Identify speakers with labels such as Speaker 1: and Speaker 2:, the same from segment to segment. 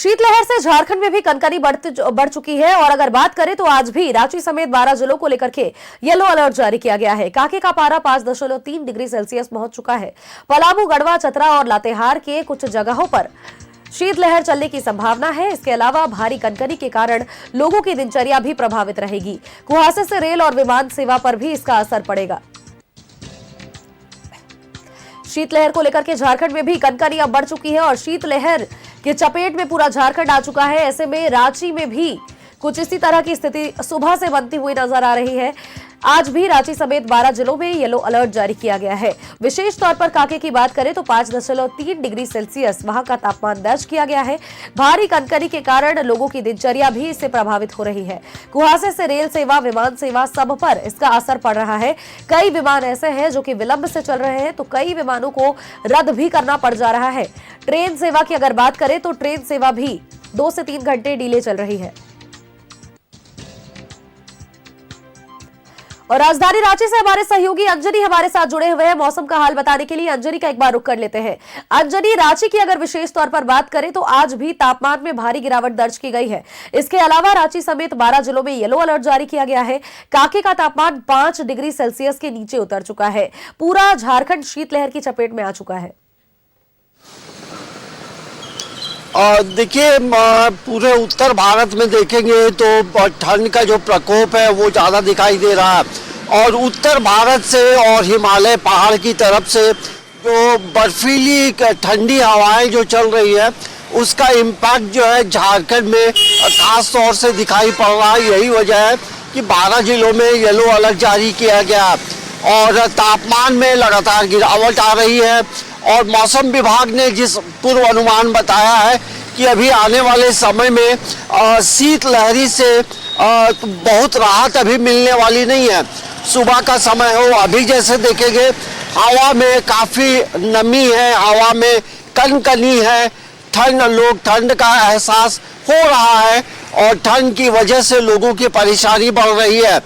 Speaker 1: शीतलहर से झारखंड में भी कनकनी बढ़ चुकी है और अगर बात करें तो आज भी रांची समेत 12 जिलों को लेकर के येलो अलर्ट जारी किया गया है। कांके का पारा 5.3 डिग्री सेल्सियस पहुंच चुका है। पलामू, गढ़वा, चतरा और लातेहार के कुछ जगहों पर शीतलहर चलने की संभावना है। इसके अलावा भारी कनकनी के कारण लोगों की दिनचर्या भी प्रभावित रहेगी। कुहासे से रेल और विमान सेवा पर भी इसका असर पड़ेगा। शीतलहर को लेकर के झारखंड में भी कनकनी अब बढ़ चुकी है और शीतलहर के चपेट में पूरा झारखंड आ चुका है। ऐसे में रांची में भी कुछ इसी तरह की स्थिति सुबह से बनती हुई नजर आ रही है। आज भी रांची समेत 12 जिलों में येलो अलर्ट जारी किया गया है। विशेष तौर पर कांके की बात करें तो 5.3 डिग्री सेल्सियस वहां का तापमान दर्ज किया गया है। भारी कनकनी के कारण लोगों की दिनचर्या भी इससे प्रभावित हो रही है। कुहासे से रेल सेवा, विमान सेवा, सब पर इसका असर पड़ रहा है। कई विमान ऐसे हैं जो कि विलंब से चल रहे हैं तो कई विमानों को रद्द भी करना पड़ जा रहा है। ट्रेन सेवा की अगर बात करें तो ट्रेन सेवा भी 2 से 3 घंटे डिले चल रही है। और राजधानी रांची से हमारे सहयोगी अंजनी हमारे साथ जुड़े हुए हैं मौसम का हाल बताने के लिए। अंजनी का एक बार रुख कर लेते हैं। अंजनी, रांची की अगर विशेष तौर पर बात करें तो आज भी तापमान में भारी गिरावट दर्ज की गई है। इसके अलावा रांची समेत 12 जिलों में येलो अलर्ट जारी किया गया है। कांके का तापमान 5 डिग्री सेल्सियस के नीचे उतर चुका है। पूरा झारखंड शीतलहर की चपेट में आ चुका है।
Speaker 2: देखिए, पूरे उत्तर भारत में देखेंगे तो ठंड का जो प्रकोप है वो ज़्यादा दिखाई दे रहा है और उत्तर भारत से और हिमालय पहाड़ की तरफ से जो बर्फीली ठंडी हवाएं जो चल रही है उसका इम्पैक्ट जो है झारखंड में खास तौर से दिखाई पड़ रहा है। यही वजह है कि 12 जिलों में येलो अलर्ट जारी किया गया और तापमान में लगातार गिरावट आ रही है। और मौसम विभाग ने जिस पूर्व अनुमान बताया है कि अभी आने वाले समय में शीतलहरी से बहुत राहत अभी मिलने वाली नहीं है। सुबह का समय हो, अभी जैसे देखेंगे हवा में काफ़ी नमी है, हवा में कनकनी है, ठंड का एहसास हो रहा है और ठंड की वजह से लोगों की परेशानी बढ़ रही है।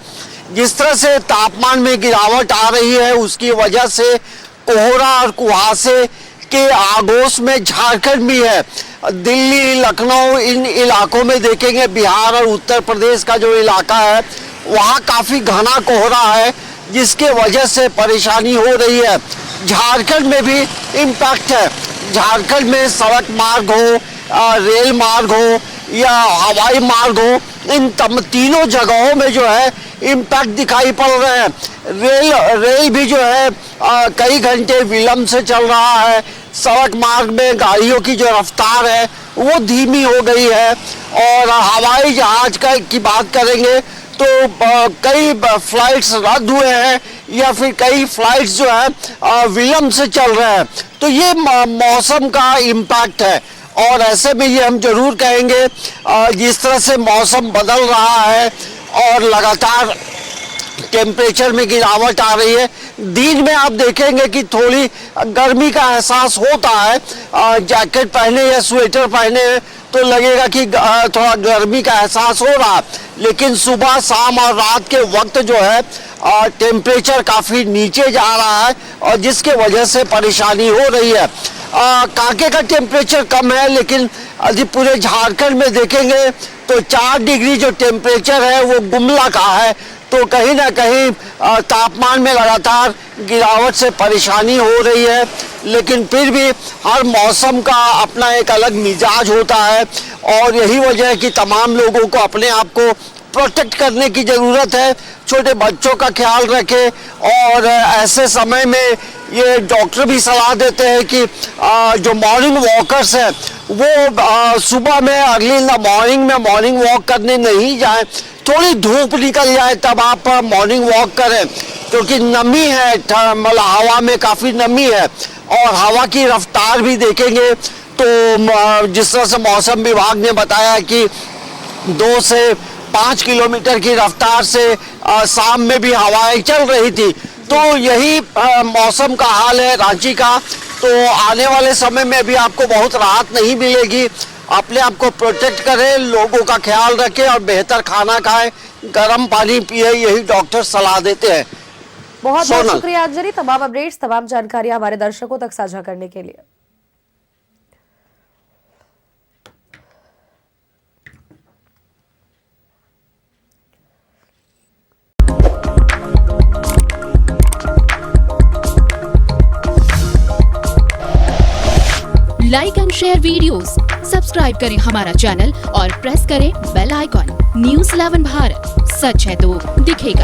Speaker 2: जिस तरह से तापमान में गिरावट आ रही है उसकी वजह से कोहरा और कुहासे के आगोश में झारखंड भी है। दिल्ली, लखनऊ, इन इलाकों में देखेंगे, बिहार और उत्तर प्रदेश का जो इलाका है वहाँ काफ़ी घना कोहरा है जिसके वजह से परेशानी हो रही है। झारखंड में भी इम्पैक्ट है। झारखंड में सड़क मार्ग हो, रेल मार्ग हो या हवाई मार्ग हो, इन तीनों जगहों में जो है इम्पैक्ट दिखाई पड़ रहे हैं। रेल भी जो है कई घंटे विलंब से चल रहा है। सड़क मार्ग में गाड़ियों की जो रफ्तार है वो धीमी हो गई है और हवाई जहाज की बात करेंगे तो कई फ्लाइट्स रद्द हुए हैं या फिर कई फ्लाइट्स जो है विलंब से चल रहे हैं। तो ये मौसम का इम्पैक्ट है और ऐसे में ये हम जरूर कहेंगे जिस तरह से मौसम बदल रहा है और लगातार टेम्परेचर में गिरावट आ रही है। दिन में आप देखेंगे कि थोड़ी गर्मी का एहसास होता है। जैकेट पहने या स्वेटर पहने तो लगेगा कि थोड़ा गर्मी का एहसास हो रहा है, लेकिन सुबह, शाम और रात के वक्त जो है टेम्परेचर काफ़ी नीचे जा रहा है और जिसके वजह से परेशानी हो रही है। कांके का टेम्परेचर कम है लेकिन यदि पूरे झारखंड में देखेंगे तो 4 डिग्री जो टेम्परेचर है वो गुमला का है। तो कहीं ना कहीं तापमान में लगातार गिरावट से परेशानी हो रही है, लेकिन फिर भी हर मौसम का अपना एक अलग मिजाज होता है और यही वजह है कि तमाम लोगों को अपने आप को प्रोटेक्ट करने की ज़रूरत है। छोटे बच्चों का ख्याल रखें और ऐसे समय में ये डॉक्टर भी सलाह देते हैं कि जो मॉर्निंग वॉकर्स हैं वो सुबह में अर्ली इन द मॉर्निंग में मॉर्निंग वॉक करने नहीं जाएं। थोड़ी धूप निकल जाए तब आप मॉर्निंग वॉक करें क्योंकि नमी है, मतलब हवा में काफ़ी नमी है और हवा की रफ्तार भी देखेंगे तो जिस तरह से मौसम विभाग ने बताया कि 2 से 5 किलोमीटर की रफ्तार से शाम में भी हवाएं चल रही थी। तो यही मौसम का हाल है रांची का। तो आने वाले समय में भी आपको बहुत राहत नहीं मिलेगी। अपने आप को प्रोटेक्ट करें, लोगों का ख्याल रखें और बेहतर खाना खाएं, गर्म पानी पिए, यही डॉक्टर सलाह देते हैं।
Speaker 1: बहुत बहुत शुक्रिया अंजनी, तमाम अपडेट्स, तमाम जानकारी हमारे दर्शकों तक साझा करने के लिए।
Speaker 3: Like and share videos, subscribe करें हमारा चैनल और प्रेस करें बेल आइकॉन। News 11 भारत, सच है तो दिखेगा।